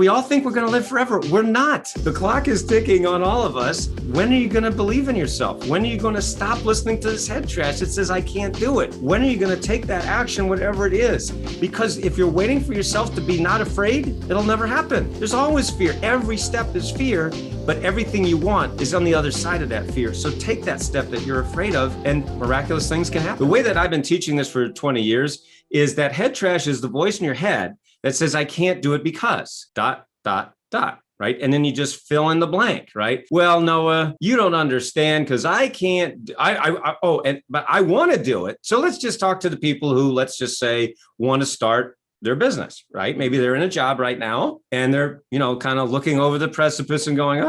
We all think we're going to live forever. We're not. The clock is ticking on all of us. When are you going to believe in yourself? When are you going to stop listening to this head trash that says, I can't do it? When are you going to take that action, whatever it is? Because if you're waiting for yourself to be not afraid, it'll never happen. There's always fear. Every step is fear, but everything you want is on the other side of that fear. So take that step that you're afraid of and miraculous things can happen. The way that I've been teaching this for 20 years is that head trash is the voice in your head that says, I can't do it because ... right? And then you just fill in the blank, right? Well, Noah, you don't understand because I can't, but I want to do it. So let's just talk to the people who, let's just say, want to start their business, right? Maybe they're in a job right now and they're, kind of looking over the precipice and going,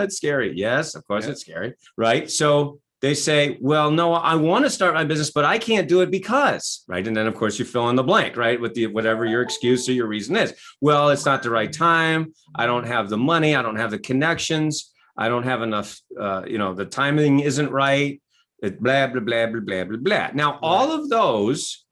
it's scary. Yes, of course it's scary, right? So they say, well, no, I want to start my business, but I can't do it because, right? And then, of course, you fill in the blank, right? With whatever your excuse or your reason is. Well, it's not the right time. I don't have the money. I don't have the connections. I don't have enough, the timing isn't right. Blah, blah, blah, blah, blah, blah, blah. Now, all of those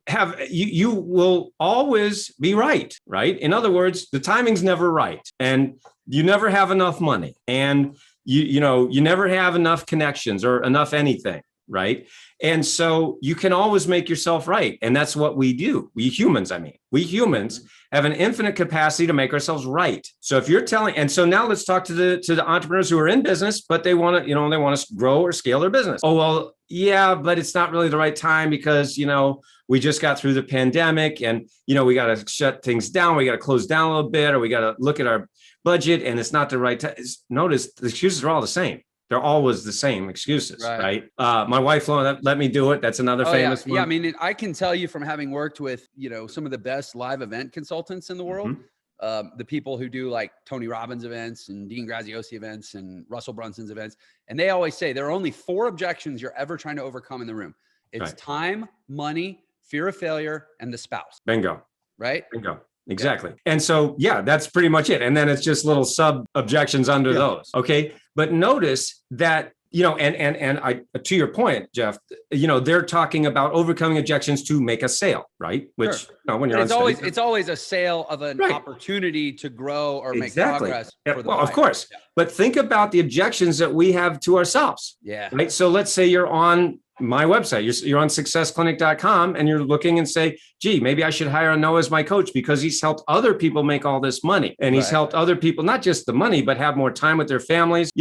you will always be right? In other words, the timing's never right. And you never have enough money. And you never have enough connections or enough anything, right? And so you can always make yourself right. And that's what we do. We humans have an infinite capacity to make ourselves right. So if you're and so now let's talk to the entrepreneurs who are in business, but they want to, they want to grow or scale their business. Oh, well, yeah, but it's not really the right time because, we just got through the pandemic and, we got to shut things down. We got to close down a little bit, or we got to look at our budget and it's not the right time. Notice the excuses are all the same. They're always the same excuses, right? My wife let me do it. That's another famous one. Yeah, I mean, I can tell you from having worked with, some of the best live event consultants in the world, the people who do like Tony Robbins events and Dean Graziosi events and Russell Brunson's events. And they always say there are only 4 objections you're ever trying to overcome in the room. It's time, money, fear of failure, and the spouse. Bingo. Right? Bingo. Exactly. And so, that's pretty much it. And then it's just little sub objections under those. Okay. But notice that, and I, to your point, Jeff, they're talking about overcoming objections to make a sale, right? Which, when you're it's always a sale of an opportunity to grow or make progress. Of course. Yeah. But think about the objections that we have to ourselves. Yeah. Right. So let's say you're on my website, you're on successclinic.com and you're looking and say, gee, maybe I should hire Noah as my coach because he's helped other people make all this money. And he's helped other people, not just the money, but have more time with their families,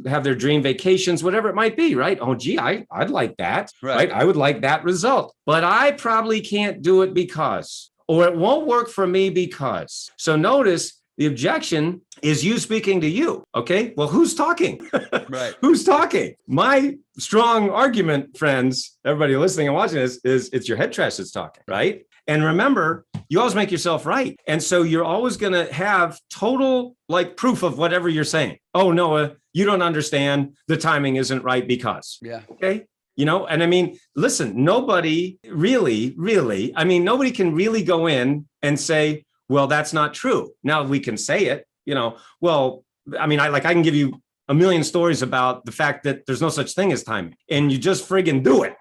have their dream vacations, whatever it might be, right? Oh, gee, I'd like that, right? I would like that result, but I probably can't do it because, or it won't work for me because. So notice, the objection is you speaking to you. Okay. Well, who's talking? Right. Who's talking? My strong argument, friends, everybody listening and watching this, is it's your head trash that's talking, right? And remember, you always make yourself right. And so you're always going to have total proof of whatever you're saying. Oh, Noah, you don't understand. The timing isn't right because. Yeah. Okay. And I mean, listen, nobody really, nobody can really go in and say, well, that's not true. Now we can say it, I can give you a million stories about the fact that there's no such thing as timing and you just friggin' do it.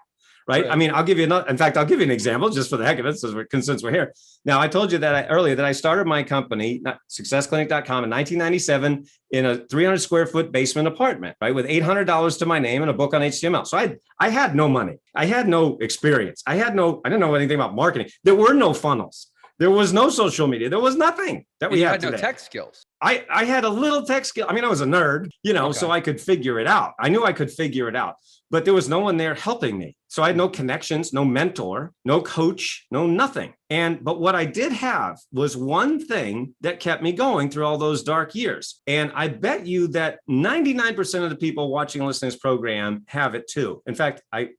Right. I mean, I'll give you an example just for the heck of it, since we're here. Now, I told you earlier that I started my company, successclinic.com, in 1997 in a 300 square foot basement apartment, right, with $800 to my name and a book on HTML. So I had no money. I had no experience. I didn't know anything about marketing. There were no funnels. There was no social media. There was nothing that we had today. No tech skills. I had a little tech skill. I mean, I was a nerd, so I could figure it out. I knew I could figure it out, but there was no one there helping me. So I had no connections, no mentor, no coach, no nothing. But what I did have was one thing that kept me going through all those dark years. And I bet you that 99% of the people watching and listening to this program have it too. In fact, I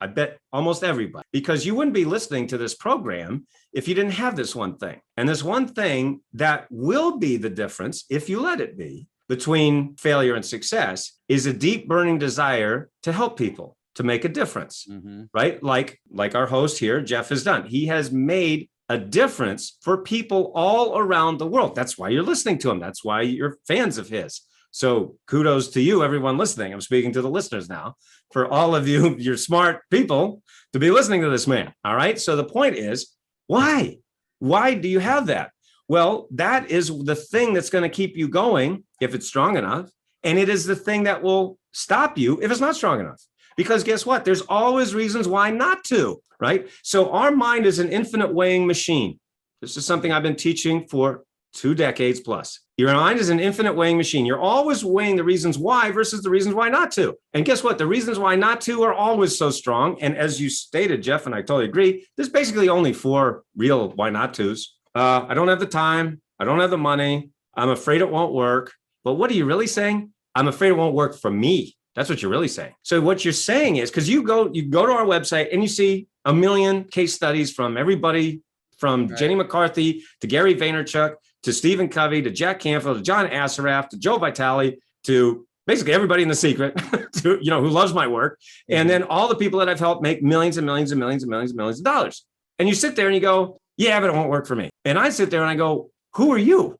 bet almost everybody, because you wouldn't be listening to this program if you didn't have this one thing. And this one thing that will be the difference, if you let it be, between failure and success is a deep burning desire to help people, to make a difference, right? Like our host here, Jeff, has done. He has made a difference for people all around the world. That's why you're listening to him. That's why you're fans of his. So kudos to you, everyone listening. I'm speaking to the listeners now. For all of you, you're smart people to be listening to this man. All right. So the point is, why? Why do you have that? Well, that is the thing that's going to keep you going if it's strong enough. And it is the thing that will stop you if it's not strong enough. Because guess what? There's always reasons why not to, right? So our mind is an infinite weighing machine. This is something I've been teaching for 2 decades plus. Your mind is an infinite weighing machine. You're always weighing the reasons why versus the reasons why not to. And guess what? The reasons why not to are always so strong. And as you stated, Jeff, and I totally agree, there's basically only 4 real why not tos. I don't have the time. I don't have the money. I'm afraid it won't work. But what are you really saying? I'm afraid it won't work for me. That's what you're really saying. So what you're saying is, because you go to our website and you see a million case studies from everybody, from right. Jenny McCarthy to Gary Vaynerchuk to Stephen Covey to Jack Canfield to John Assaraf to Joe Vitale to basically everybody in The Secret, to, who loves my work, and then all the people that I've helped make millions and millions and millions and millions and millions of dollars. And you sit there and you go, yeah, but it won't work for me. And I sit there and I go, who are you?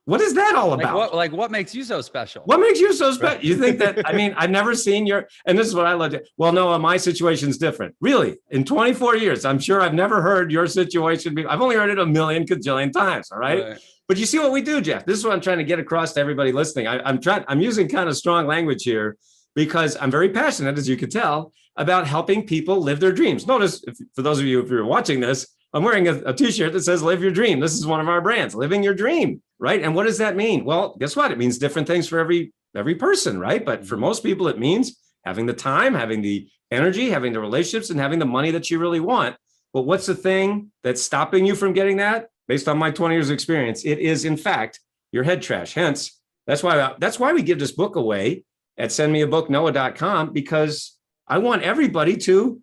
What is that all about? What makes you so special? What makes you so special? You think that, I've never seen and this is what I love to, well, no, my situation's different. Really? In 24 years, I'm sure I've never heard your situation. I've only heard it a million kajillion times. All right. But you see what we do, Jeff. This is what I'm trying to get across to everybody listening. I'm using kind of strong language here because I'm very passionate, as you can tell, about helping people live their dreams. Notice, for those of you, if you're watching this, I'm wearing a t-shirt that says live your dream. This is one of our brands, living your dream, right? And what does that mean? Well, guess what? It means different things for every person, right? But for most people, it means having the time, having the energy, having the relationships, and having the money that you really want. But what's the thing that's stopping you from getting that? Based on my 20 years of experience, it is, in fact, your head trash. Hence, that's why we give this book away at sendmeabooknoah.com, because I want everybody to,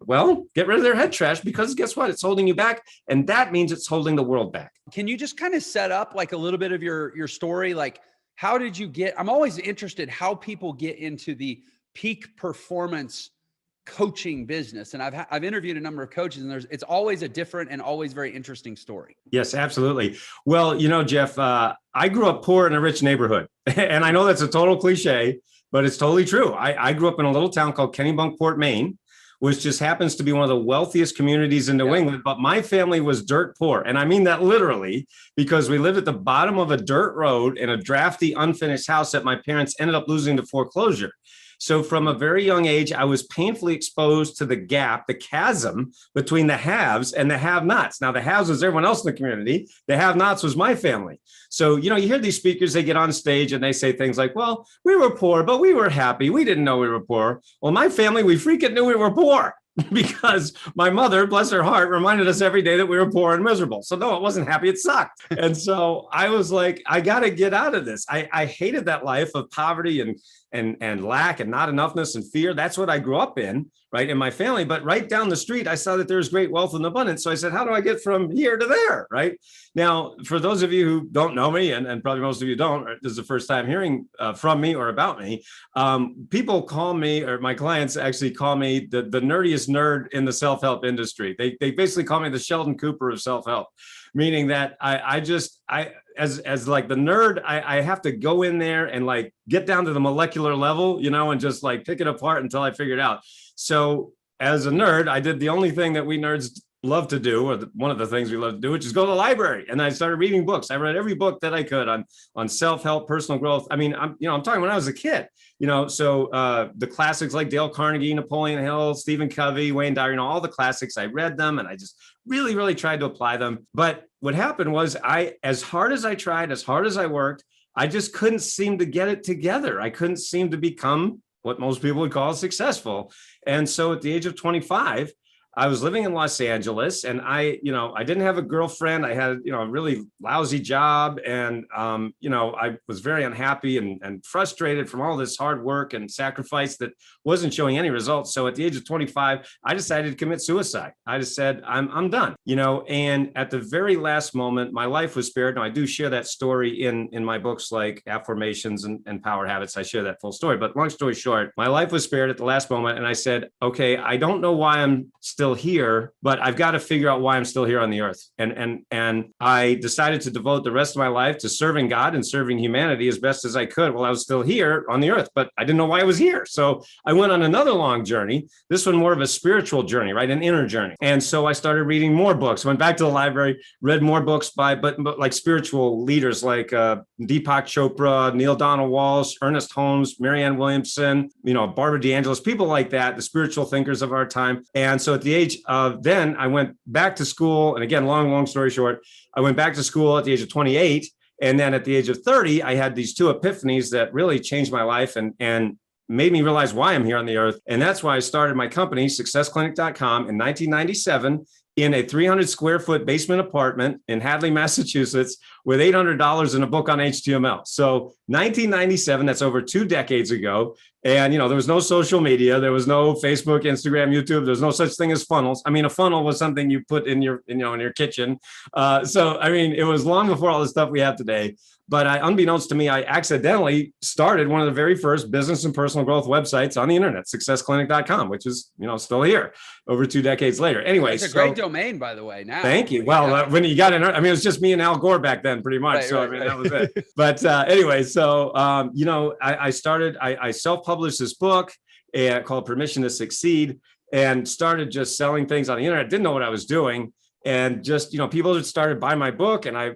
get rid of their head trash, because guess what? It's holding you back. And that means it's holding the world back. Can you just kind of set up like a little bit of your story? Like, how did you I'm always interested how people get into the peak performance coaching business. And I've interviewed a number of coaches, and it's always a different and always very interesting story. Yes, absolutely. Well, Jeff, I grew up poor in a rich neighborhood. And I know that's a total cliche, but it's totally true. I grew up in a little town called Kennebunkport, Maine, which just happens to be one of the wealthiest communities in New England. But my family was dirt poor. And I mean that literally, because we lived at the bottom of a dirt road in a drafty, unfinished house that my parents ended up losing to foreclosure. So from a very young age, I was painfully exposed to the gap, the chasm between the haves and the have-nots. Now, the haves was everyone else in the community. The have-nots was my family. So, you hear these speakers, they get on stage and they say things like, well, we were poor, but we were happy. We didn't know we were poor. Well, my family, we freaking knew we were poor. Because my mother, bless her heart, reminded us every day that we were poor and miserable. So no, it wasn't happy. It sucked. And so I was like, I got to get out of this. I hated that life of poverty and lack and not enoughness and fear. That's what I grew up in, right, in my family. But right down the street, I saw that there was great wealth and abundance. So I said, how do I get from here to there, right? Now, for those of you who don't know me, and probably most of you don't, this is the first time hearing from me or about me, people call me, or my clients actually call me the nerdiest nerd in the self-help industry. They basically call me the Sheldon Cooper of self-help, meaning that as like the nerd, I have to go in there and like get down to the molecular level, and just like pick it apart until I figure it out. So as a nerd, I did the only thing that we nerds love to do, or one of the things we love to do, which is go to the library. And I started reading books. I read every book that I could on self-help, personal growth. I mean, I'm talking when I was a kid, so the classics like Dale Carnegie, Napoleon Hill, Stephen Covey, Wayne Dyer, all the classics, I read them and I just really, really tried to apply them. But what happened was as hard as I tried, as hard as I worked, I just couldn't seem to get it together. I couldn't seem to become what most people would call successful. And so at the age of 25, I was living in Los Angeles, and I didn't have a girlfriend. I had, a really lousy job, and, I was very unhappy and frustrated from all this hard work and sacrifice that wasn't showing any results. So at the age of 25, I decided to commit suicide. I just said, I'm done, and at the very last moment, my life was spared. Now I do share that story in my books like Affirmations and Power Habits. I share that full story, but long story short, my life was spared at the last moment. And I said, okay, I don't know why I'm still still here, but I've got to figure out why I'm still here on the earth. And I decided to devote the rest of my life to serving God and serving humanity as best as I could while I was still here on the earth, but I didn't know why I was here. So I went on another long journey, this one more of a spiritual journey, right? An inner journey. And so I started reading more books, went back to the library, read more books but like spiritual leaders like Deepak Chopra, Neil Donald Walsh, Ernest Holmes, Marianne Williamson, Barbara DeAngelis, people like that, the spiritual thinkers of our time. And so at the age of then, I went back to school. And again, long story short, I went back to school at the age of 28. And then at the age of 30, I had these two epiphanies that really changed my life and made me realize why I'm here on the earth. And that's why I started my company, successclinic.com, in 1997 in a 300 square foot basement apartment in Hadley, Massachusetts, with $800 in a book on HTML. So 1997, that's over 2 decades ago. And, there was no social media. There was no Facebook, Instagram, YouTube. There's no such thing as funnels. I mean, a funnel was something you put in your kitchen. It was long before all the stuff we have today. But unbeknownst to me, I accidentally started one of the very first business and personal growth websites on the internet, successclinic.com, which is, still here over 2 decades later. Anyway, it's a great domain, by the way. Now, thank you. Well, when you got in, it was just me and Al Gore back then, pretty much. Right. That was it. But anyway, so I self-published this book called Permission to Succeed, and started just selling things on the internet. Didn't know what I was doing, and just people just started buying my book, and I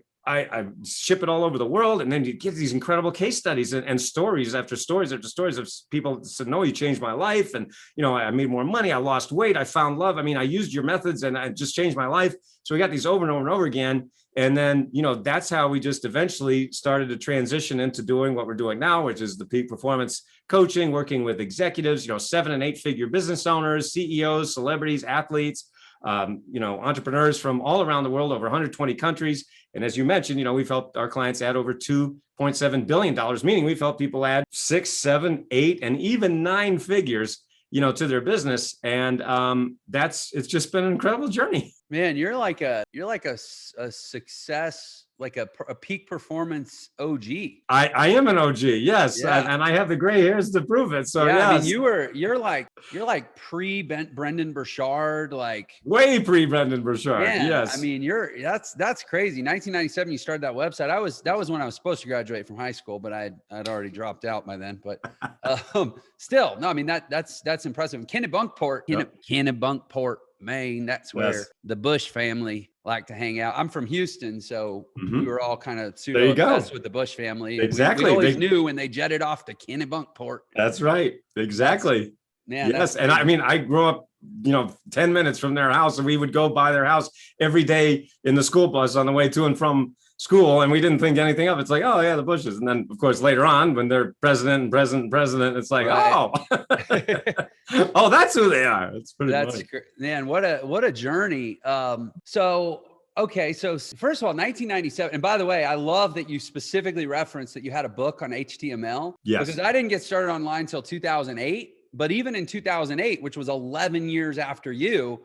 ship it all over the world. And then you get these incredible case studies and stories after stories after stories of people that said, no, you changed my life. And, I made more money. I lost weight. I found love. I used your methods and I just changed my life. So we got these over and over and over again. And then, that's how we just eventually started to transition into doing what we're doing now, which is the peak performance coaching, working with executives, 7 and 8 figure business owners, CEOs, celebrities, athletes, entrepreneurs from all around the world, over 120 countries. And as you mentioned, we've helped our clients add over $2.7 billion, meaning we've helped people add 6, 7, 8, and even 9 figures, to their business. And it's just been an incredible journey. Man, you're like a success, like a peak performance OG. I am an OG, yes, yeah. And I have the gray hairs to prove it. So yeah, yes. You're like pre Brendan Burchard, like way pre Brendan Burchard. Yeah, yes, that's crazy. 1997, you started that website. That was when I was supposed to graduate from high school, but I'd already dropped out by then. But still, no, that's impressive. Kennebunkport, Maine. That's where the Bush family like to hang out. I'm from Houston, so we were all kind of pseudo obsessed with the Bush family. Exactly. We always knew when they jetted off to Kennebunkport. That's right. Exactly. Yes. And I grew up, 10 minutes from their house, and we would go by their house every day in the school bus on the way to and from school. And we didn't think anything of it. It's like, oh yeah, the Bushes. And then of course, later on when they're president, it's like, right. Oh, that's who they are. It's pretty funny. Man, what a journey. Okay. So first of all, 1997. And by the way, I love that you specifically referenced that you had a book on HTML. Yes. Because I didn't get started online until 2008. But even in 2008, which was 11 years after you,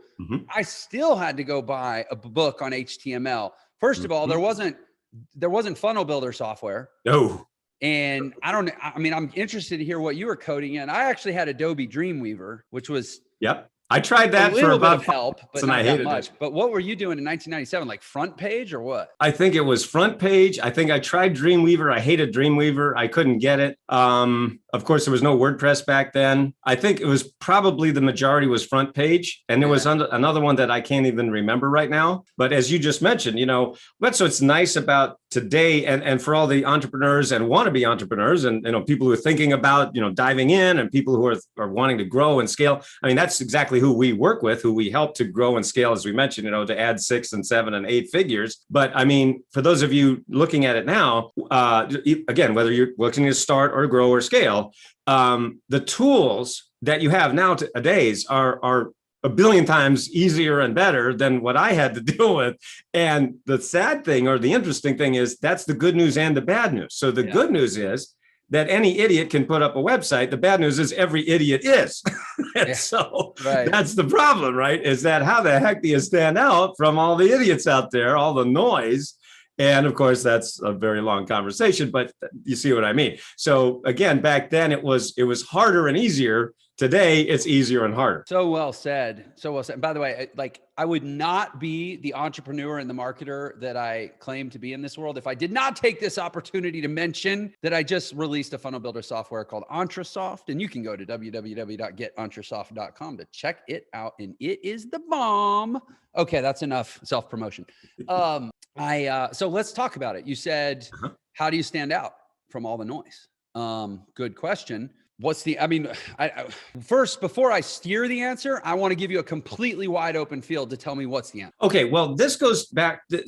I still had to go buy a book on HTML. First of all, there wasn't funnel builder software. No. And I'm interested to hear what you were coding in. I actually had Adobe Dreamweaver, which was I tried that for about help, but not that much. But what were you doing in 1997? Like front page or what? I think it was front page. I think I tried Dreamweaver. I hated Dreamweaver. I couldn't get it. Of course, there was no WordPress back then. I think it was probably the majority was front page. And there was another one that I can't even remember right now. But as you just mentioned, that's what's nice about today and for all the entrepreneurs and wannabe entrepreneurs and people who are thinking about diving in and people who are wanting to grow and scale. That's exactly who we work with, who we help to grow and scale, as we mentioned, to add 6 and 7 and 8 figures. But for those of you looking at it now, again, whether you're looking to start or grow or scale, the tools that you have nowadays are a billion times easier and better than what I had to deal with. And the sad thing or the interesting thing is that's the good news and the bad news. So the good news is that any idiot can put up a website. The bad news is every idiot is. So that's the problem, right? Is that how the heck do you stand out from all the idiots out there, all the noise? And of course, that's a very long conversation, but you see what I mean. So again, back then it was harder and easier. Today, it's easier and harder. So well said. So well said. And by the way, like I would not be the entrepreneur and the marketer that I claim to be in this world if I did not take this opportunity to mention that I just released a funnel builder software called Entrasoft. And you can go to www.getentrasoft.com to check it out. And it is the bomb. Okay, that's enough self-promotion. So let's talk about it. You said, how do you stand out from all the noise? Good question. First, before I steer the answer, I want to give you a completely wide open field to tell me what's the answer. Okay, well, this goes back to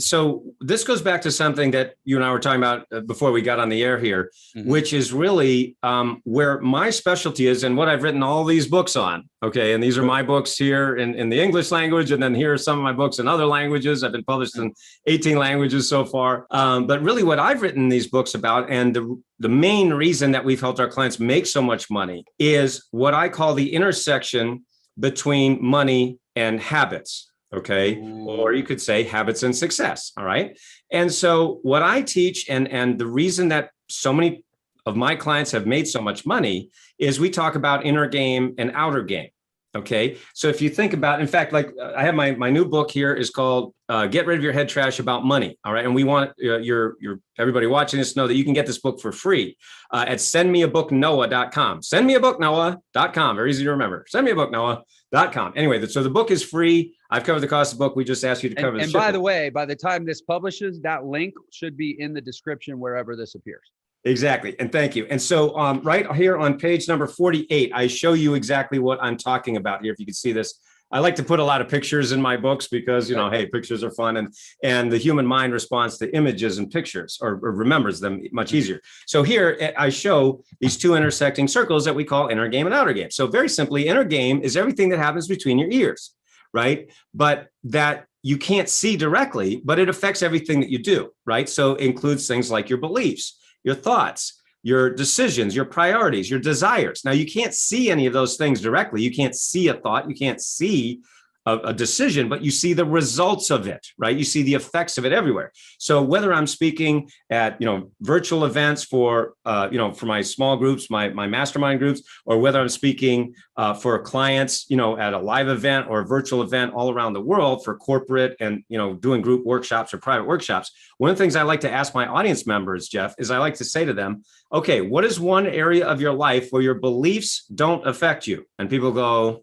something that you and I were talking about before we got on the air here, which is really where my specialty is and what I've written all these books on. Okay, and these are my books here in the English language, and then here are some of my books in other languages. I've been published in 18 languages so far. But really what I've written these books about, and the main reason that we've helped our clients make so much money, is what I call the intersection between money and habits. Okay. Or you could say habits and success. All right. And so what I teach, and the reason that so many of my clients have made so much money, is we talk about inner game and outer game. Okay. So if you think about, in fact, like I have my new book here is called Get Rid of Your Head Trash About Money. All right. And we want your everybody watching this to know that you can get this book for free at sendmeabooknoah.com. Sendmeabooknoah.com. Very easy to remember. Sendmeabooknoah.com. Anyway, so the book is free. I've covered the cost of the book. We just asked you to cover the shipping. And by the way, by the time this publishes, that link should be in the description wherever this appears. Exactly. And thank you. And so right here on page number 48, I show you exactly what I'm talking about here. If you can see this, I like to put a lot of pictures in my books because, hey, pictures are fun, and the human mind responds to images and pictures or remembers them much easier. So here I show these two intersecting circles that we call inner game and outer game. So very simply, inner game is everything that happens between your ears, right? But that you can't see directly, but it affects everything that you do, right? So it includes things like your beliefs, your thoughts, your decisions, your priorities, your desires. Now, you can't see any of those things directly. You can't see a thought. You can't see a decision, but you see the results of it, right? You see the effects of it everywhere. So whether I'm speaking at, virtual events for my small groups, my mastermind groups, or whether I'm speaking for clients, at a live event or a virtual event all around the world for corporate and, doing group workshops or private workshops, one of the things I like to ask my audience members, Jeff, is I like to say to them, okay, what is one area of your life where your beliefs don't affect you? And people go,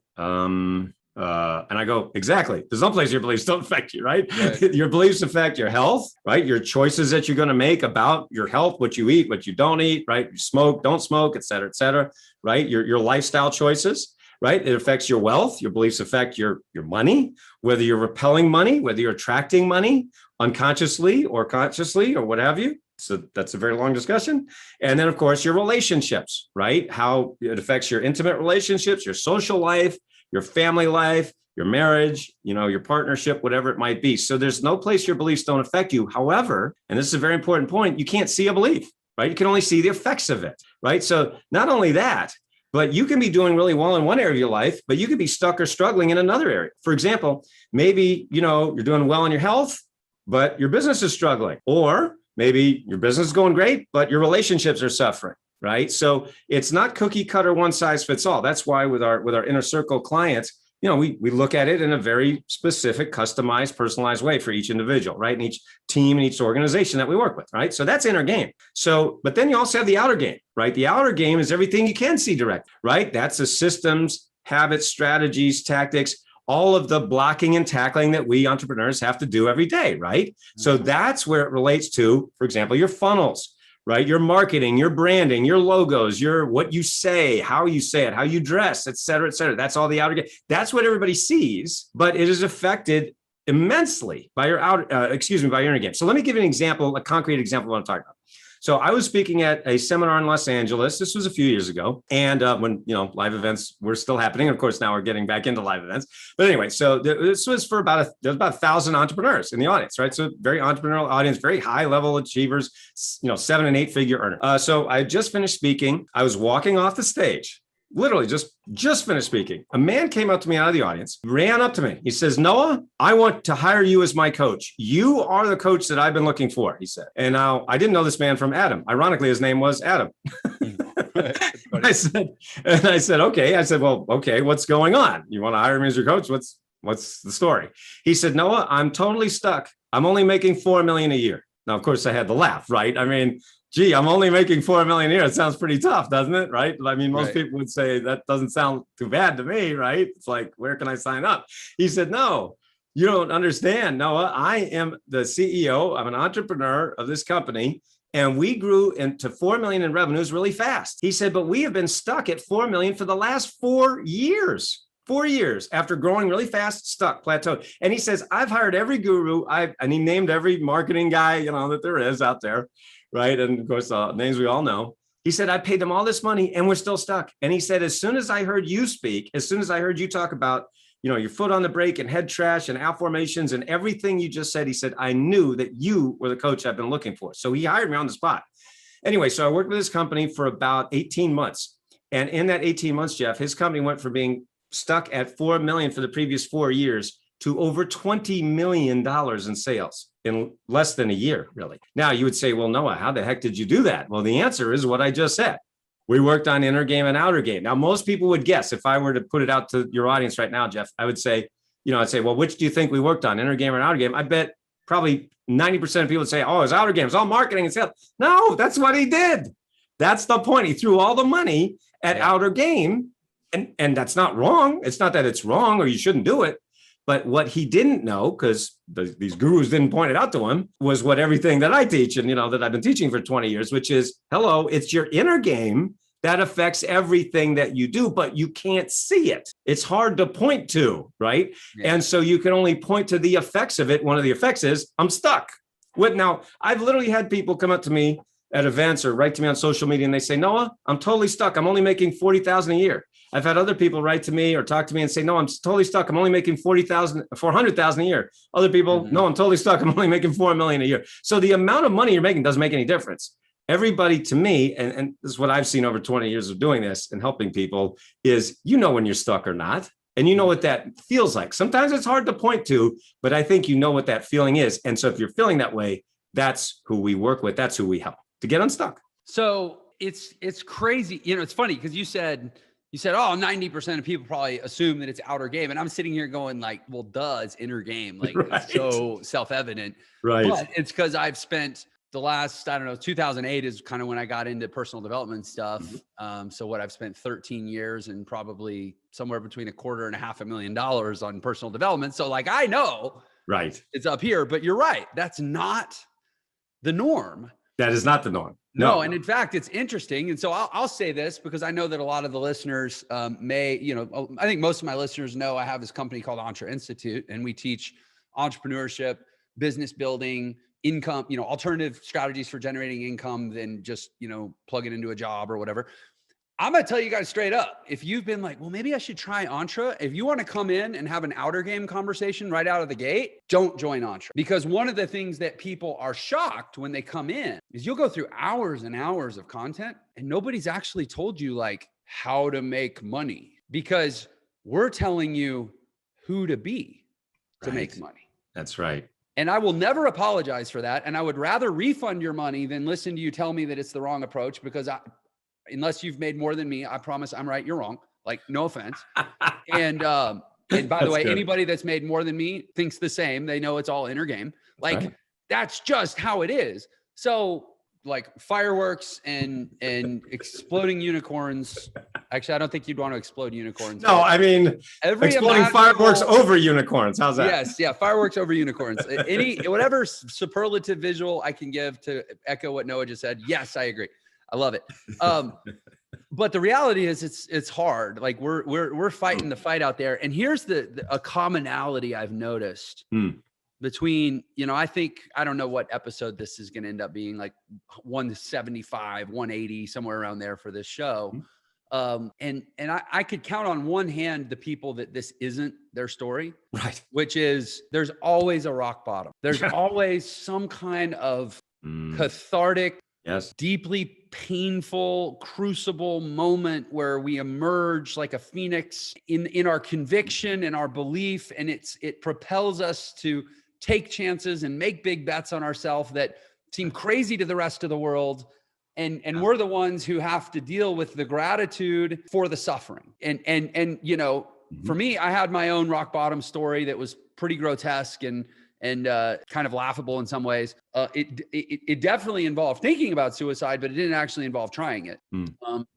and I go, exactly. There's no place your beliefs don't affect you, right? Your beliefs affect your health, right? Your choices that you're going to make about your health, what you eat, what you don't eat, right? You smoke, don't smoke, et cetera, right? Your lifestyle choices, right? It affects your wealth. Your beliefs affect your money, whether you're repelling money, whether you're attracting money unconsciously or consciously or what have you. So that's a very long discussion. And then, of course, your relationships, right? How it affects your intimate relationships, your social life, your family life, your marriage, your partnership, whatever it might be. So there's no place your beliefs don't affect you. However, and this is a very important point, you can't see a belief, right? You can only see the effects of it, right? So not only that, but you can be doing really well in one area of your life, but you could be stuck or struggling in another area. For example, maybe, you're doing well in your health, but your business is struggling. Or maybe your business is going great, but your relationships are suffering. Right. So it's not cookie cutter, one size fits all. That's why with our inner circle clients, we look at it in a very specific, customized, personalized way for each individual, right? And each team and each organization that we work with. Right. So that's inner game. So but then you also have the outer game, right? The outer game is everything you can see direct, right? That's the systems, habits, strategies, tactics, all of the blocking and tackling that we entrepreneurs have to do every day. Right. So that's where it relates to, for example, your funnels. Right? Your marketing, your branding, your logos, what you say, how you say it, how you dress, et cetera, et cetera. That's all the outer game. That's what everybody sees, but it is affected immensely by your by your inner game. So let me give you an example, a concrete example of what I'm talking about. So I was speaking at a seminar in Los Angeles. This was a few years ago. And when, live events were still happening. Of course, now we're getting back into live events. But anyway, so this was for there was about 1,000 entrepreneurs in the audience, right? So very entrepreneurial audience, very high level achievers, 7 and 8 figure earners. So I just finished speaking. I was walking off the stage. literally just finished speaking. A man came up to me out of the audience, ran up to me. He says, Noah, I want to hire you as my coach. You are the coach that I've been looking for, he said. And now I didn't know this man from Adam. Ironically, his name was Adam. I said, okay. I said, well, okay, what's going on? You want to hire me as your coach? What's the story? He said, Noah, I'm totally stuck. I'm only making $4 million a year. Now, of course, I had to laugh, right? I mean, gee, I'm only making $4 million a year. It sounds pretty tough, doesn't it? Right? I mean, most people would say that doesn't sound too bad to me, right? It's like, where can I sign up? He said, no, you don't understand, Noah. I am the CEO. I'm an entrepreneur of this company. And we grew into 4 million in revenues really fast. He said, but we have been stuck at 4 million for the last 4 years. 4 years after growing really fast, stuck, plateaued. And he says, I've hired every guru. And he named every marketing guy, that there is out there, right? And of course, names we all know. He said, I paid them all this money and we're still stuck. And he said, as soon as I heard you speak, as soon as I heard you talk about, your foot on the brake and head trash and out formations and everything you just said, he said, I knew that you were the coach I've been looking for. So he hired me on the spot. Anyway, so I worked with this company for about 18 months. And in that 18 months, Jeff, his company went from being stuck at 4 million for the previous 4 years to over $20 million in sales in less than a year, really. Now you would say, well, Noah, how the heck did you do that? Well, the answer is what I just said. We worked on inner game and outer game. Now, most people would guess, if I were to put it out to your audience right now, Jeff, I would say, well, which do you think we worked on, inner game or outer game? I bet probably 90% of people would say, oh, it's outer game. It's all marketing and sales. No, that's what he did. That's the point. He threw all the money at outer game. And that's not wrong. It's not that it's wrong or you shouldn't do it. But what he didn't know, because these gurus didn't point it out to him, was what everything that I teach and, that I've been teaching for 20 years, which is, hello, it's your inner game that affects everything that you do, but you can't see it. It's hard to point to, right? Yeah. And so you can only point to the effects of it. One of the effects is I'm stuck. Now, I've literally had people come up to me at events or write to me on social media and they say, Noah, I'm totally stuck. I'm only making $40,000 a year. I've had other people write to me or talk to me and say, no, I'm totally stuck. I'm only making $400,000 a year. Other people, no, I'm totally stuck. I'm only making 4 million a year. So the amount of money you're making doesn't make any difference. Everybody, to me, and this is what I've seen over 20 years of doing this and helping people, is when you're stuck or not. And you know what that feels like. Sometimes it's hard to point to, but I think you know what that feeling is. And so if you're feeling that way, that's who we work with. That's who we help to get unstuck. So it's crazy. It's funny because you said, oh, 90% of people probably assume that it's outer game. And I'm sitting here going like, well, duh, it's inner game. Like It's so self-evident. Right. But it's because I've spent the last, 2008 is kind of when I got into personal development stuff. Mm-hmm. So what I've spent 13 years and probably somewhere between $250,000 and $500,000 on personal development. So like, I know right, it's up here, but you're right. That's not the norm. That is not the norm. No. And in fact, it's interesting. And so I'll say this because I know that a lot of the listeners may, I think most of my listeners know I have this company called Entre Institute, and we teach entrepreneurship, business building, income, alternative strategies for generating income than just, plug it into a job or whatever. I'm going to tell you guys straight up, if you've been like, well, maybe I should try Entre. If you want to come in and have an outer game conversation right out of the gate, don't join Entre. Because one of the things that people are shocked when they come in is you'll go through hours and hours of content and nobody's actually told you like how to make money, because we're telling you who to be to make money. That's right. And I will never apologize for that. And I would rather refund your money than listen to you tell me that it's the wrong approach, because unless you've made more than me, I promise I'm right, you're wrong. Like, no offense. And by the way, anybody that's made more than me thinks the same. They know it's all inner game. Like, that's just how it is. So like fireworks and exploding unicorns. Actually, I don't think you'd want to explode unicorns. No, I mean, exploding fireworks over unicorns. How's that? Yes. Yeah. Fireworks over unicorns. Whatever superlative visual I can give to echo what Noah just said. Yes, I agree. I love it. But the reality is it's hard. Like we're fighting the fight out there. And here's a commonality I've noticed between, I don't know what episode this is going to end up being, like 175, 180, somewhere around there for this show. And I could count on one hand the people that this isn't their story, right? Which is there's always a rock bottom. There's always some kind of cathartic Yes. deeply painful crucible moment where we emerge like a phoenix in our conviction and our belief. And it propels us to take chances and make big bets on ourselves that seem crazy to the rest of the world. And we're the ones who have to deal with the gratitude for the suffering. And you know, for me, I had my own rock bottom story that was pretty grotesque and kind of laughable in some ways. It definitely involved thinking about suicide, but it didn't actually involve trying it.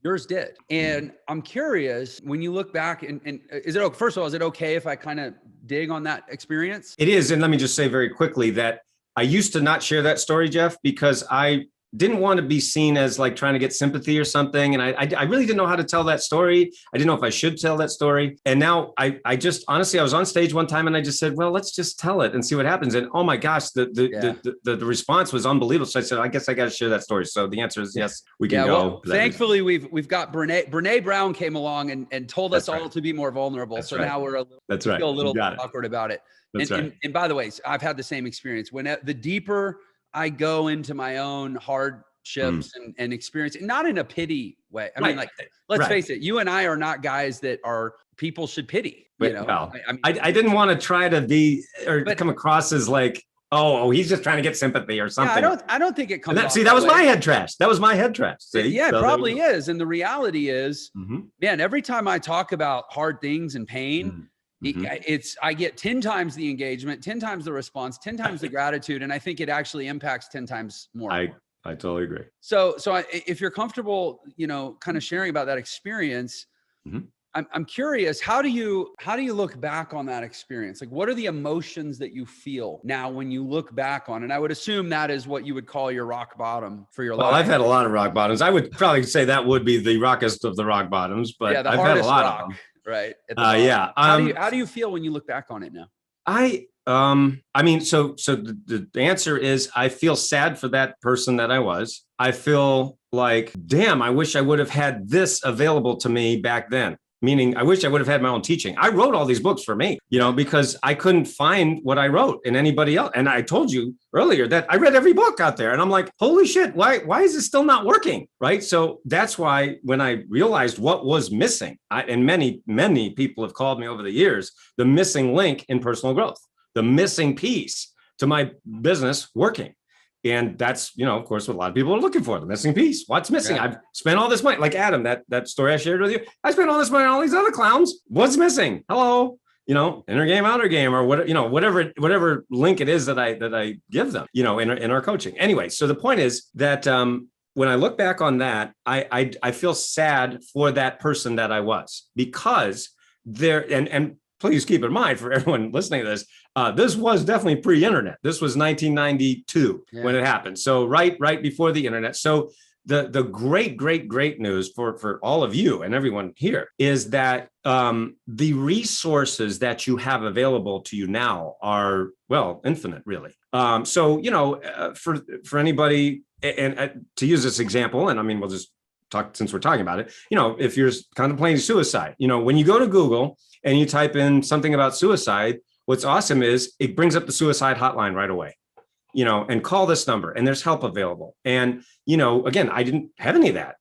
Yours did. And I'm curious, when you look back and is it, first of all, is it okay if I kind of dig on that experience? It is. And let me just say very quickly that I used to not share that story, Jeff, because I didn't want to be seen as like trying to get sympathy or something. And I really didn't know how to tell that story. I didn't know if I should tell that story. And now I just, honestly, I was on stage one time and I just said, well, let's just tell it and see what happens. And oh my gosh, the response was unbelievable. So I said, I guess I got to share that story. So the answer is yes, we can go. Well, thankfully we've got Brene Brown came along and told us all to be more vulnerable. That's so right. Now we're feel a little awkward about it. And by the way, I've had the same experience. When the deeper I go into my own hardships and experience, and not in a pity way. I mean, like, let's face it, you and I are not guys that people should pity. You know, well, I didn't want to try to be or come across as like, oh, he's just trying to get sympathy or something. Yeah, I don't think it comes. That was my head trash. That was my head trash. See? Yeah, so it probably is. And the reality is, man, every time I talk about hard things and pain. I get 10 times the engagement, 10 times the response, 10 times the gratitude. And I think it actually impacts 10 times more. I totally agree. So if you're comfortable, you know, kind of sharing about that experience, I'm curious, how do you look back on that experience? Like, what are the emotions that you feel now when you look back on it? And I would assume that is what you would call your rock bottom for your life. Well, I've had a lot of rock bottoms. I would probably say that would be the rockest of the rock bottoms, but yeah, I've had a lot of them. Right. Yeah. How do you feel when you look back on it now? I mean, so the answer is I feel sad for that person that I was. I feel like, damn, I wish I would have had this available to me back then. Meaning I wish I would have had my own teaching. I wrote all these books for me, you know, because I couldn't find what I wrote in anybody else. And I told you earlier that I read every book out there and I'm like, holy shit, why is it still not working? Right. So that's why when I realized what was missing, and many people have called me over the years, the missing link in personal growth, the missing piece to my business working. And that's, you know, of course, what a lot of people are looking for, the missing piece. What's missing? Yeah. I've spent all this money, like Adam, that story I shared with you. I spent all this money on all these other clowns. What's missing? Hello, you know, inner game, outer game, or what, you know, whatever link it is that I give them, you know, in our coaching. Anyway, so the point is that when I look back on that, I feel sad for that person that I was, because and please keep in mind for everyone listening to this, this was definitely pre-internet. This was 1992 when it happened. So right before the internet. So the great news for all of you and everyone here is that the resources that you have available to you now are, well, infinite, really. So, you know, for anybody, and to use this example, and I mean, we'll just talk since we're talking about it, you know, if you're contemplating suicide, you know, when you go to Google and you type in something about suicide, what's awesome is it brings up the suicide hotline right away, you know, and call this number and there's help available. And, you know, again, I didn't have any of that.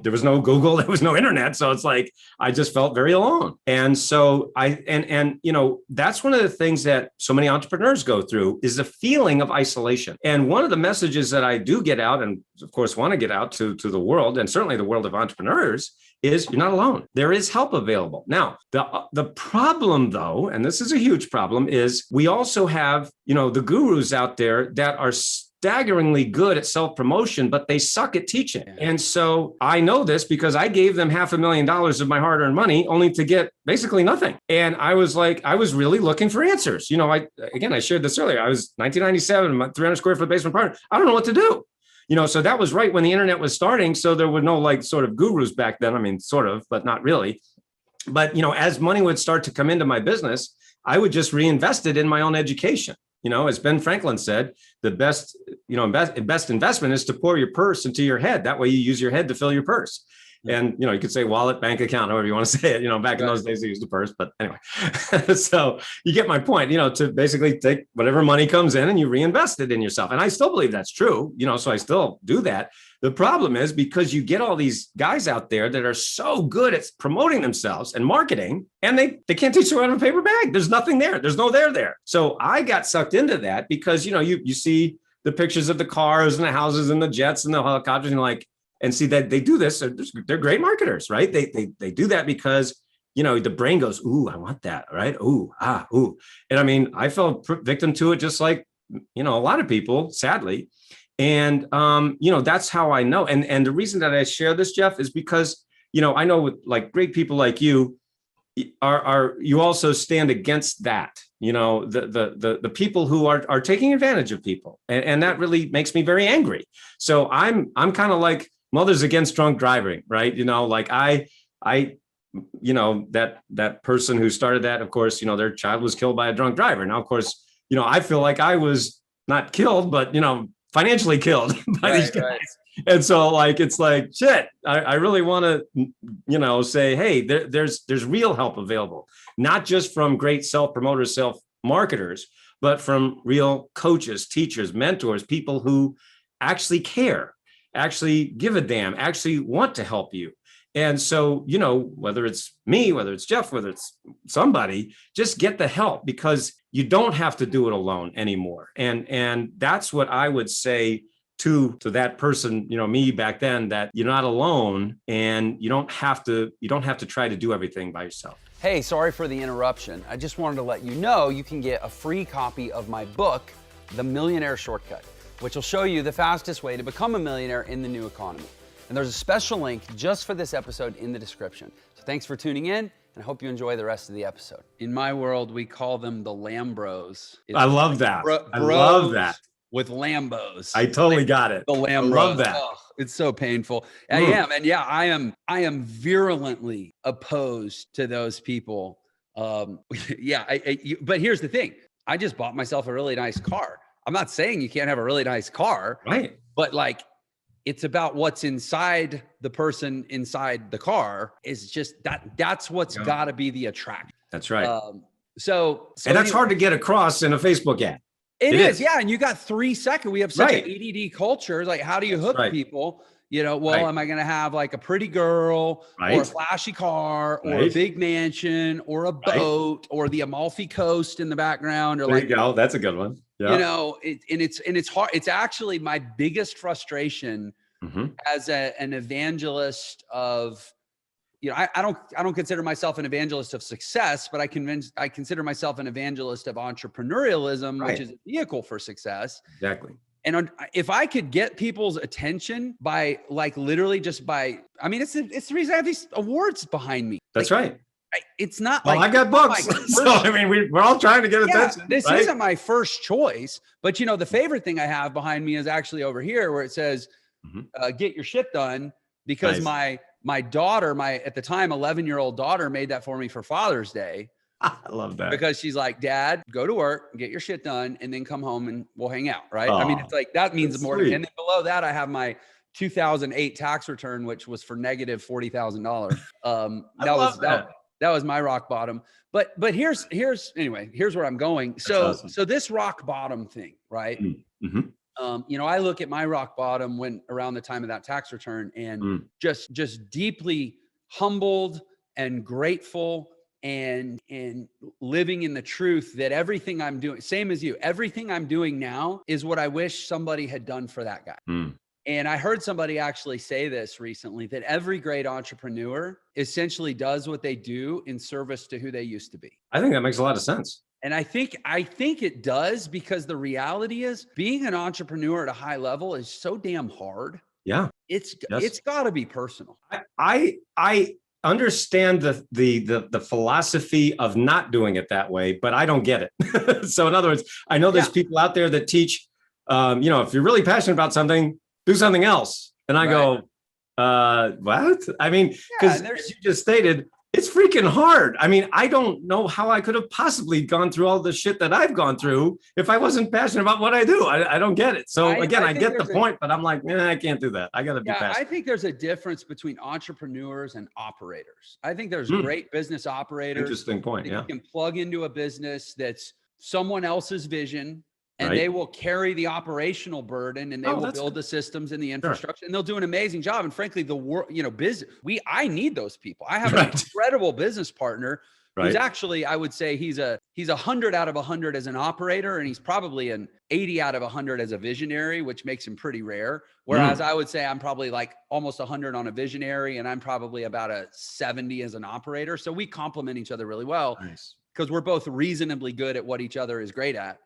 There was no Google, there was no internet. So it's like, I just felt very alone. And so and you know, that's one of the things that so many entrepreneurs go through is the feeling of isolation. And one of the messages that I do get out, and of course, want to get out to the world, and certainly the world of entrepreneurs, is you're not alone. There is help available. Now, the problem though, and this is a huge problem, is we also have, you know, the gurus out there that are staggeringly good at self-promotion, but they suck at teaching. And so I know this because I gave them $500,000 of my hard-earned money only to get basically nothing. And I was like, I was really looking for answers. You know, I shared this earlier. I was 1997, 300 square foot basement apartment. I don't know what to do. You know, so that was right when the internet was starting. So there were no like sort of gurus back then. I mean, sort of, but not really. But, you know, as money would start to come into my business, I would just reinvest it in my own education. You know, as Ben Franklin said, the best investment is to pour your purse into your head. That way you use your head to fill your purse. And, you could say wallet, bank account, however you want to say it, back in those days, they used a purse, but anyway, so you get my point, to basically take whatever money comes in and you reinvest it in yourself. And I still believe that's true, so I still do that. The problem is because you get all these guys out there that are so good at promoting themselves and marketing, and they can't teach you out of a paper bag. There's nothing there. There's no there. So I got sucked into that because, you see the pictures of the cars and the houses and the jets and the helicopters and see that they do this. They're great marketers, right? They do that because, the brain goes, ooh, I want that, right? Ooh. And I mean, I fell victim to it just like, a lot of people, sadly. And, that's how I know. And the reason that I share this, Jeff, is because, I know with like great people like you you also stand against that, the people who are taking advantage of people. And that really makes me very angry. So I'm kind of like mothers against drunk driving, right? That person who started that, of course, their child was killed by a drunk driver. Now, of course, I feel like I was not killed, but, financially killed by these guys. Right. And so it's like, shit, I really want to, say, hey, there's real help available, not just from great self-promoters, self-marketers, but from real coaches, teachers, mentors, people who actually care, actually give a damn, actually want to help you. And so, whether it's me, whether it's Jeff, whether it's somebody, just get the help because you don't have to do it alone anymore. And that's what I would say to that person, me back then, that you're not alone and you don't have to try to do everything by yourself. Hey, sorry for the interruption. I just wanted to let you know you can get a free copy of my book, The Millionaire Shortcut, which will show you the fastest way to become a millionaire in the new economy. And there's a special link just for this episode in the description. So thanks for tuning in, and I hope you enjoy the rest of the episode. In my world, we call them the Lambros. I love that. I love that. With Lambos. I totally got it. The Lambros. I love that. Oh, it's so painful. I am. And yeah, I am virulently opposed to those people. But here's the thing. I just bought myself a really nice car. I'm not saying you can't have a really nice car. Right. But it's about what's inside the person inside the car is just that's what's got to be the attraction. That's right. And that's hard to get across in a Facebook ad. It is. Yeah. And you got 3 seconds. We have such an ADD culture. Like, how do you hook people? Am I going to have like a pretty girl or a flashy car or a big mansion or a boat or the Amalfi Coast in the background? Or there you go. That's a good one. Yeah. It's hard. It's actually my biggest frustration as an evangelist of, I don't consider myself an evangelist of success, but I consider myself an evangelist of entrepreneurialism, which is a vehicle for success. Exactly. And if I could get people's attention by literally it's the reason I have these awards behind me. That's right. It's not I got books. So we're all trying to get attention. This isn't my first choice, but the favorite thing I have behind me is actually over here where it says, get your shit done, because my daughter, at the time 11-year-old daughter, made that for me for Father's Day. I love that. Because she's like, Dad, go to work, get your shit done, and then come home and we'll hang out. Right. It's like, that means more. Sweet. And then below that, I have my 2008 tax return, which was for negative $40,000. That was my rock bottom. But here's where I'm going. So this rock bottom thing, right? Mm-hmm. I look at my rock bottom when around the time of that tax return and just deeply humbled and grateful and living in the truth that everything I'm doing, same as you, everything I'm doing now is what I wish somebody had done for that guy. And I heard somebody actually say this recently, that every great entrepreneur essentially does what they do in service to who they used to be. I think that makes a lot of sense. And I think it does, because the reality is being an entrepreneur at a high level is so damn hard. Yeah. It's got to be personal. I understand the philosophy of not doing it that way, but I don't get it. So in other words, I know there's people out there that teach, if you're really passionate about something, do something else. And I go, what? I mean, because as you just stated, It's freaking hard. I mean, I don't know how I could have possibly gone through all the shit that I've gone through if I wasn't passionate about what I do. I don't get it. So again, I get the point, but I'm like, I can't do that. I got to be passionate. I think there's a difference between entrepreneurs and operators. I think there's great business operators. Interesting point. Yeah. You can plug into a business that's someone else's vision, and they will carry the operational burden, and they will build the systems and the infrastructure, and they'll do an amazing job. And frankly, the work, I need those people. I have an incredible business partner who's actually, I would say he's 100 out of 100 as an operator, and he's probably an 80 out of 100 as a visionary, which makes him pretty rare. Whereas I would say I'm probably like almost 100 on a visionary, and I'm probably about a 70 as an operator. So we complement each other really well because we're both reasonably good at what each other is great at.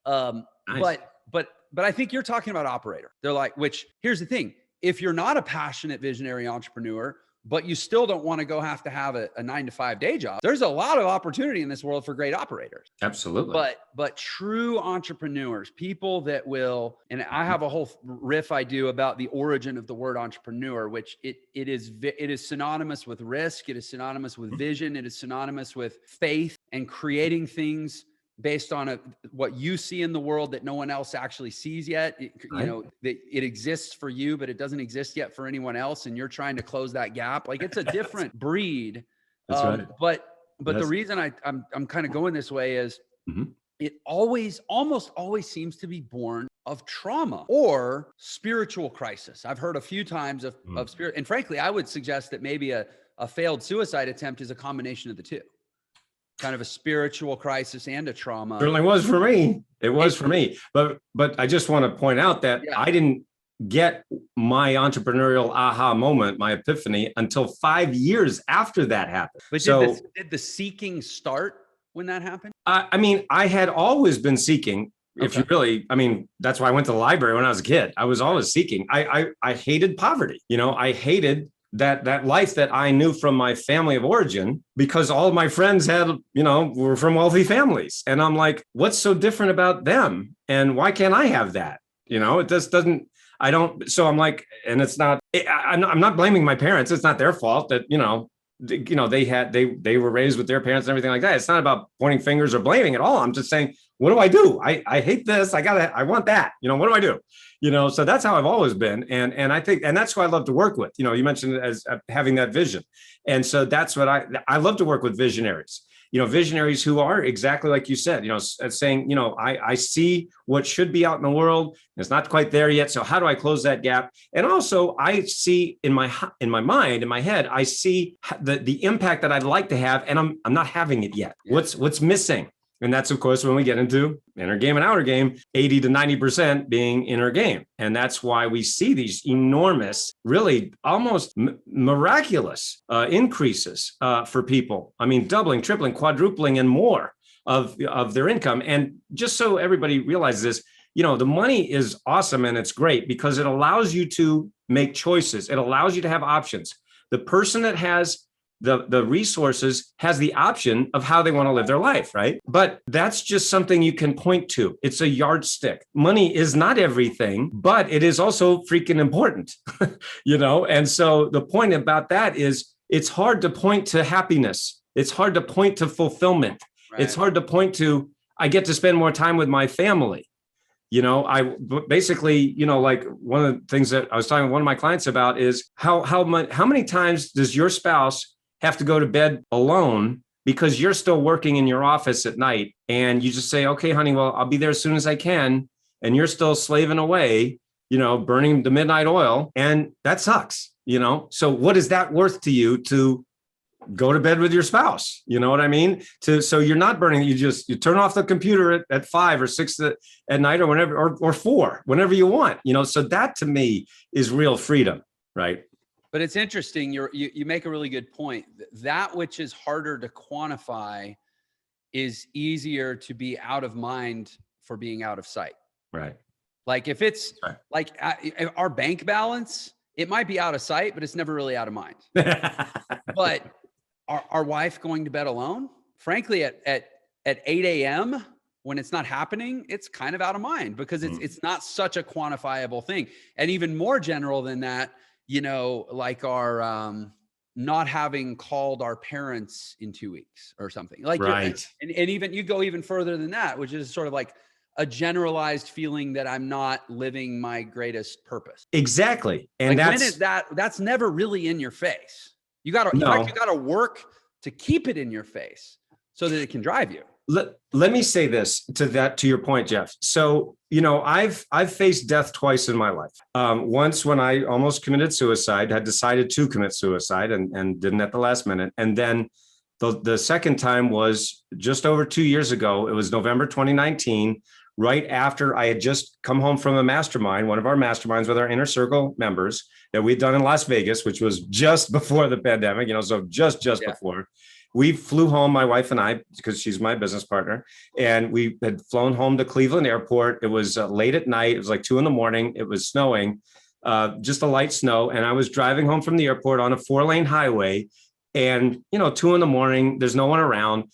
Nice. But I think you're talking about operator. They're like, which here's the thing. If you're not a passionate visionary entrepreneur, but you still don't want to have a 9-to-5 day job, there's a lot of opportunity in this world for great operators. Absolutely. But true entrepreneurs, people that will, and I have a whole riff I do about the origin of the word entrepreneur, which it is synonymous with risk. It is synonymous with vision. It is synonymous with faith and creating things based on what you see in the world that no one else actually sees yet. It exists for you, but it doesn't exist yet for anyone else. And you're trying to close that gap. Like, it's a different breed. That's right. But the reason I'm kind of going this way is it almost always seems to be born of trauma or spiritual crisis. I've heard a few times of spirit. And frankly, I would suggest that maybe a failed suicide attempt is a combination of the two. Kind of a spiritual crisis and a trauma. Certainly was for me. It was for me. But I just want to point out that I didn't get my entrepreneurial aha moment, my epiphany, until 5 years after that happened. But did the seeking start when that happened? I mean, I had always been seeking. If you really, I mean, that's why I went to the library when I was a kid. I was always seeking. I hated poverty. I hated that life that I knew from my family of origin, because all of my friends were from wealthy families. And I'm like, what's so different about them? And why can't I have that? It just doesn't, I don't. So I'm like, and it's not, I'm not blaming my parents. It's not their fault that, they were raised with their parents and everything like that. It's not about pointing fingers or blaming at all. I'm just saying, what do I do? I hate this. I want that. What do I do? So that's how I've always been. And I think, and that's who I love to work with. You mentioned it as having that vision. And so that's what I love to work with visionaries, visionaries who are exactly like you said, saying, I see what should be out in the world. It's not quite there yet. So how do I close that gap? And also I see in my mind, in my head, I see the impact that I'd like to have, and I'm not having it yet. Yeah. What's missing? And that's, of course, when we get into inner game and outer game, 80 to 90% being inner game. And that's why we see these enormous, really almost miraculous increases for people. I mean, doubling, tripling, quadrupling, and more of their income. And just so everybody realizes this, the money is awesome and it's great because it allows you to make choices. It allows you to have options. The person that has the resources has the option of how they want to live their life, right? But that's just something you can point to. It's a yardstick. Money is not everything, but it is also freaking important, And so the point about that is it's hard to point to happiness. It's hard to point to fulfillment. Right. It's hard to point to, I get to spend more time with my family. I basically, like one of the things that I was talking with one of my clients about is how many times does your spouse have to go to bed alone because you're still working in your office at night, and you just say, okay, honey, well, I'll be there as soon as I can. And you're still slaving away, burning the midnight oil. And that sucks, So what is that worth to you to go to bed with your spouse? You know what I mean? So you're not burning, you turn off the computer at 5 or 6 at night or whenever, or 4, whenever you want, so that to me is real freedom, right? But it's interesting. You make a really good point. That which is harder to quantify is easier to be out of mind for being out of sight. Right. Like if it's like our bank balance, it might be out of sight, but it's never really out of mind. But our wife going to bed alone, frankly, at 8 a.m. when it's not happening, it's kind of out of mind because it's not such a quantifiable thing. And even more general than that, like our not having called our parents in 2 weeks or something like, right. and even you go even further than that, which is sort of like a generalized feeling that I'm not living my greatest purpose. Exactly. And like, when is that's never really in your face. In fact, you gotta work to keep it in your face so that it can drive you. Let me say this to your point, Jeff. So, I've faced death twice in my life. Once when I almost committed suicide, had decided to commit suicide and didn't at the last minute. And then the second time was just over 2 years ago. It was November 2019, right after I had just come home from a mastermind, one of our masterminds with our inner circle members that we'd done in Las Vegas, which was just before the pandemic, so just before. We flew home, my wife and I, because she's my business partner, and we had flown home to Cleveland Airport. It was late at night. It was like 2 a.m. It was snowing, just a light snow. And I was driving home from the airport on a 4-lane highway. And, 2 a.m, there's no one around.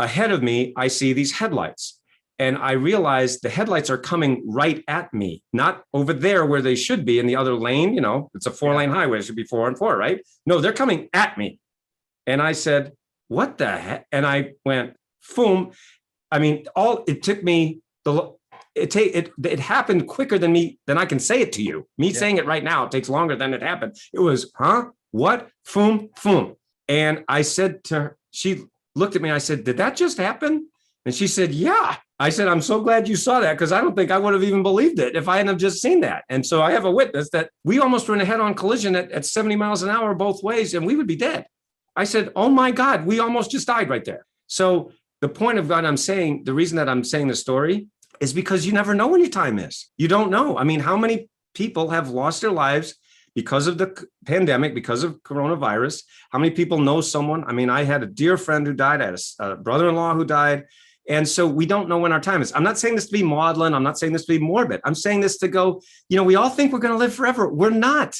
Ahead of me, I see these headlights. And I realized the headlights are coming right at me, not over there where they should be in the other lane. It's a 4-lane highway. It should be 4 and 4, right? No, they're coming at me. And I said, what the heck? And I went, boom. I mean, it took me, it happened quicker than I can say it to you. Saying it right now, it takes longer than it happened. It was, what? Boom, boom. And I said to her, she looked at me, I said, did that just happen? And she said, yeah. I said, I'm so glad you saw that, because I don't think I would have even believed it if I hadn't have just seen that. And so I have a witness that we almost were in a head-on collision at 70 miles an hour both ways, and we would be dead. I said, oh my God, we almost just died right there. So the point of God, the reason that I'm saying the story is because you never know when your time is. You don't know. I mean, how many people have lost their lives because of the pandemic, because of coronavirus? How many people know someone? I mean, I had a dear friend who died. I had a brother-in-law who died. And so we don't know when our time is. I'm not saying this to be maudlin. I'm not saying this to be morbid. I'm saying this to go, we all think we're going to live forever. We're not.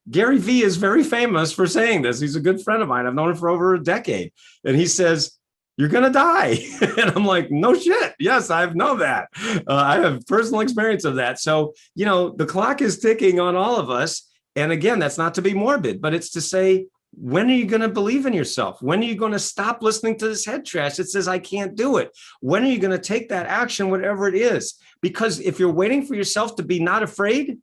Gary Vee is very famous for saying this. He's a good friend of mine. I've known him for over a decade. And he says, you're going to die. And I'm like, no shit. Yes, I know that. I have personal experience of that. So, the clock is ticking on all of us. And again, that's not to be morbid, but it's to say, when are you going to believe in yourself? When are you going to stop listening to this head trash that says, I can't do it? When are you going to take that action, whatever it is? Because if you're waiting for yourself to be not afraid,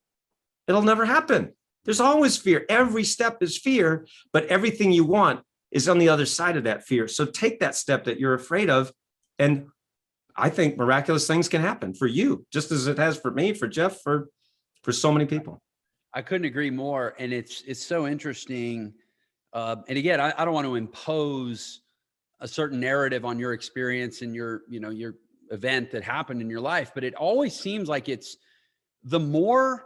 it'll never happen. There's always fear. Every step is fear, but everything you want is on the other side of that fear. So take that step that you're afraid of. And I think miraculous things can happen for you, just as it has for me, for Jeff, for so many people. I couldn't agree more. And it's so interesting. And again, I don't want to impose a certain narrative on your experience and your event that happened in your life, but it always seems like it's the more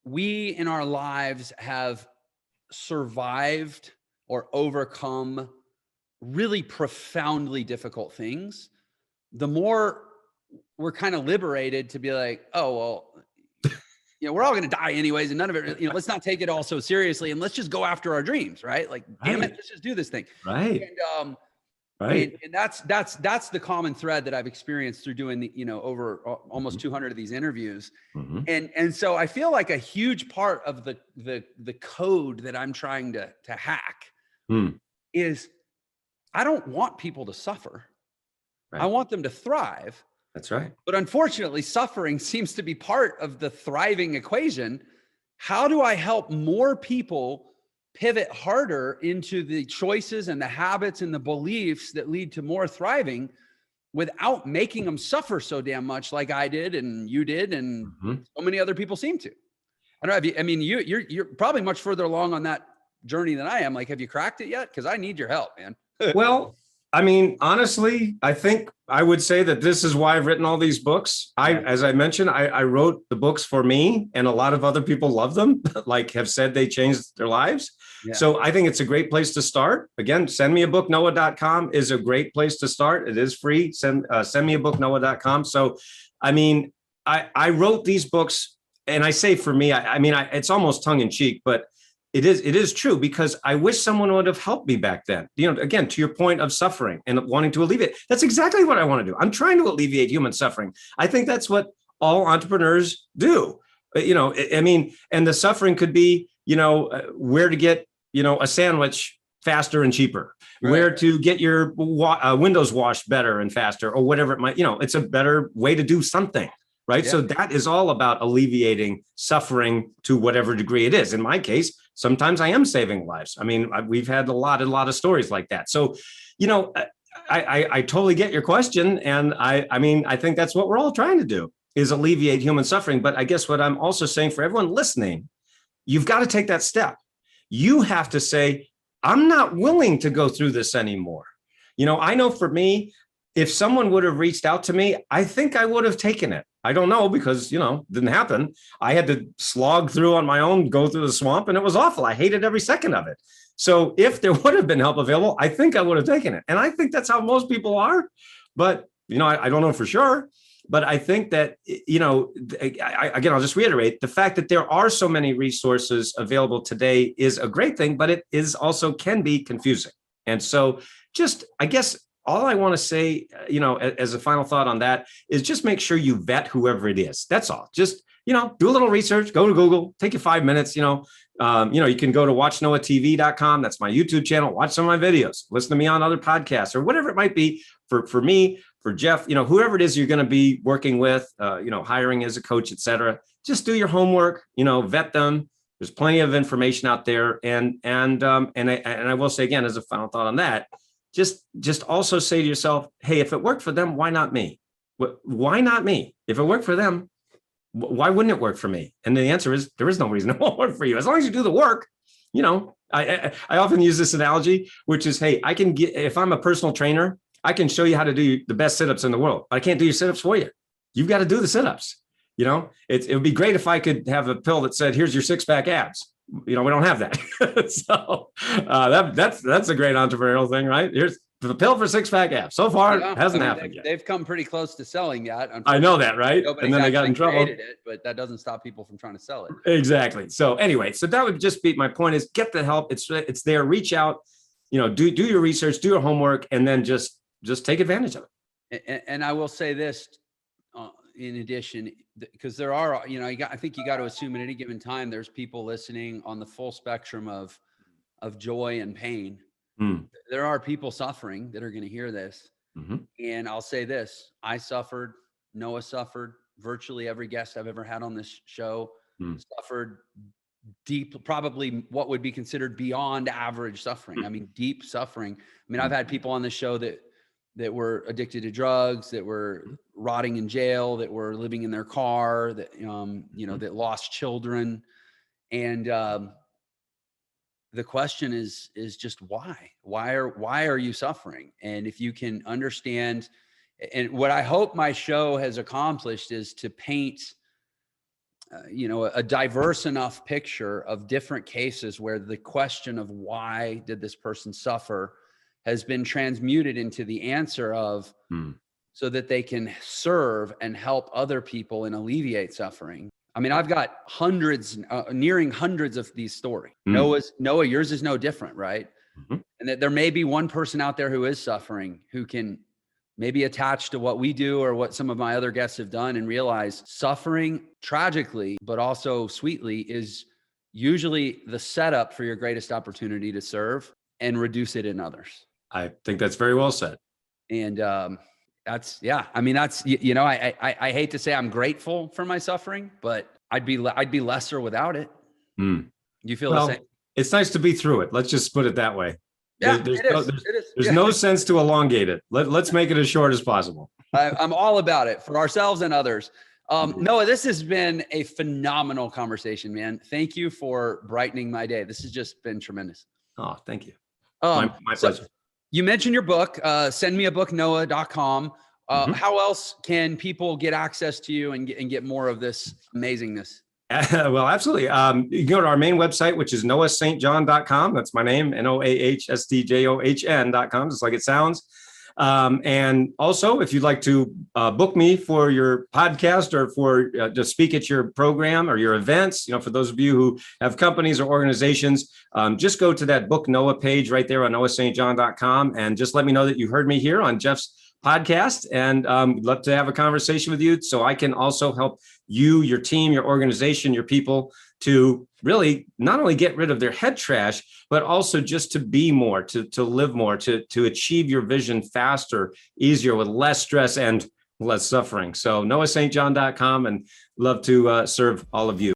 we in our lives have survived or overcome really profoundly difficult things, the more we're kind of liberated to be like, oh, well, we're all going to die anyways. And none of it, let's not take it all so seriously, and let's just go after our dreams. Right. Like, damn it, let's just do this thing. Right. And, right. And that's the common thread that I've experienced through doing the, over almost 200 of these interviews. Mm-hmm. And so I feel like a huge part of the code that I'm trying to hack is I don't want people to suffer. Right. I want them to thrive. That's right. But unfortunately, suffering seems to be part of the thriving equation. How do I help more people pivot harder into the choices and the habits and the beliefs that lead to more thriving without making them suffer so damn much like I did and you did and so many other people seem to? I don't know. You're probably much further along on that journey than I am. Like, have you cracked it yet? Because I need your help, man. Well, honestly, I think I would say that this is why I've written all these books. As I mentioned, I wrote the books for me, and a lot of other people love them, like have said they changed their lives. Yeah. So I think it's a great place to start. Again, sendmeabooknoah.com is a great place to start. It is free. Sendmeabooknoah.com. So, I wrote these books, and I say for me, it's almost tongue in cheek, but it is true, because I wish someone would have helped me back then. Again, to your point of suffering and wanting to alleviate, that's exactly what I want to do. I'm trying to alleviate human suffering. I think that's what all entrepreneurs do. And the suffering could be, where to get, a sandwich faster and cheaper, Right. where to get your windows washed better and faster, or whatever it might, it's a better way to do something. Right. Yeah. So that is all about alleviating suffering to whatever degree it is. In my case, sometimes I am saving lives. I mean, we've had a lot of stories like that. So, I totally get your question. And I think that's what we're all trying to do, is alleviate human suffering. But I guess what I'm also saying for everyone listening, you've got to take that step. You have to say, I'm not willing to go through this anymore. I know for me, if someone would have reached out to me, I think I would have taken it. I don't know, because, it didn't happen. I had to slog through on my own, go through the swamp, and it was awful. I hated every second of it. So if there would have been help available, I think I would have taken it. And I think that's how most people are. But, I don't know for sure. But I think that, again, I'll just reiterate, the fact that there are so many resources available today is a great thing, but it is also can be confusing. And so I guess all I want to say, as a final thought on that, is just make sure you vet whoever it is. That's all. Just, do a little research, go to Google, take you 5 minutes, you can go to watchnoahtv.com. That's my YouTube channel. Watch some of my videos, listen to me on other podcasts, or whatever it might be for me, for Jeff, whoever it is you're going to be working with, hiring as a coach, et cetera. Just do your homework, vet them. There's plenty of information out there. And I will say again, as a final thought on that, just also say to yourself, hey, if it worked for them, why not me? Why not me? If it worked for them, why wouldn't it work for me? And the answer is, there is no reason it won't work for you. As long as you do the work, I often use this analogy, which is, hey, if I'm a personal trainer, I can show you how to do the best sit-ups in the world, but I can't do your sit-ups for you. You've got to do the sit-ups. It would be great if I could have a pill that said, here's your 6-pack abs. We don't have that. So that's a great entrepreneurial thing, right? Here's the pill for 6-pack abs. So far, it hasn't happened yet. They've come pretty close to selling that. I know that, right? Nobody's and then they got in trouble. It, but that doesn't stop people from trying to sell it. Exactly. So anyway, that would just be my point: is get the help. It's there. Reach out. Do your research, do your homework, and then just take advantage of it. And I will say this, in addition, because there are, I think you got to assume at any given time, there's people listening on the full spectrum of joy and pain. There are people suffering that are going to hear this. Mm-hmm. And I'll say this, I suffered, Noah suffered, virtually every guest I've ever had on this show suffered deep, probably what would be considered beyond average suffering. I mean, deep suffering. I mean, I've had people on the show that were addicted to drugs, that were rotting in jail, that were living in their car, that, that lost children. And the question is just why are you suffering? And if you can understand, and what I hope my show has accomplished is to paint, a diverse enough picture of different cases where the question of why did this person suffer has been transmuted into the answer of so that they can serve and help other people and alleviate suffering. I mean, I've got hundreds, nearing hundreds of these stories. Noah, yours is no different, right? Mm-hmm. And that there may be one person out there who is suffering, who can maybe attach to what we do or what some of my other guests have done and realize suffering tragically, but also sweetly, is usually the setup for your greatest opportunity to serve and reduce it in others. I think that's very well said. And that's, I hate to say I'm grateful for my suffering, but I'd be lesser without it. You feel the same? It's nice to be through it. Let's just put it that way. Yeah, there's no sense to elongate it. Let's make it as short as possible. I'm all about it for ourselves and others. Noah, this has been a phenomenal conversation, man. Thank you for brightening my day. This has just been tremendous. Oh, thank you. My pleasure. You mentioned your book, sendmeabooknoah.com. How else can people get access to you and get more of this amazingness? Well, absolutely. You can go to our main website, which is noahstjohn.com. That's my name, NOAHSTJOHN.com, just like it sounds. And also, if you'd like to book me for your podcast or for to speak at your program or your events, for those of you who have companies or organizations, just go to that Book Noah page right there on noahstjohn.com and just let me know that you heard me here on Jeff's podcast, and love to have a conversation with you so I can also help you, your team, your organization, your people to really not only get rid of their head trash, but also just to be more, to live more, to achieve your vision faster, easier, with less stress and less suffering. So noahstjohn.com, and love to serve all of you.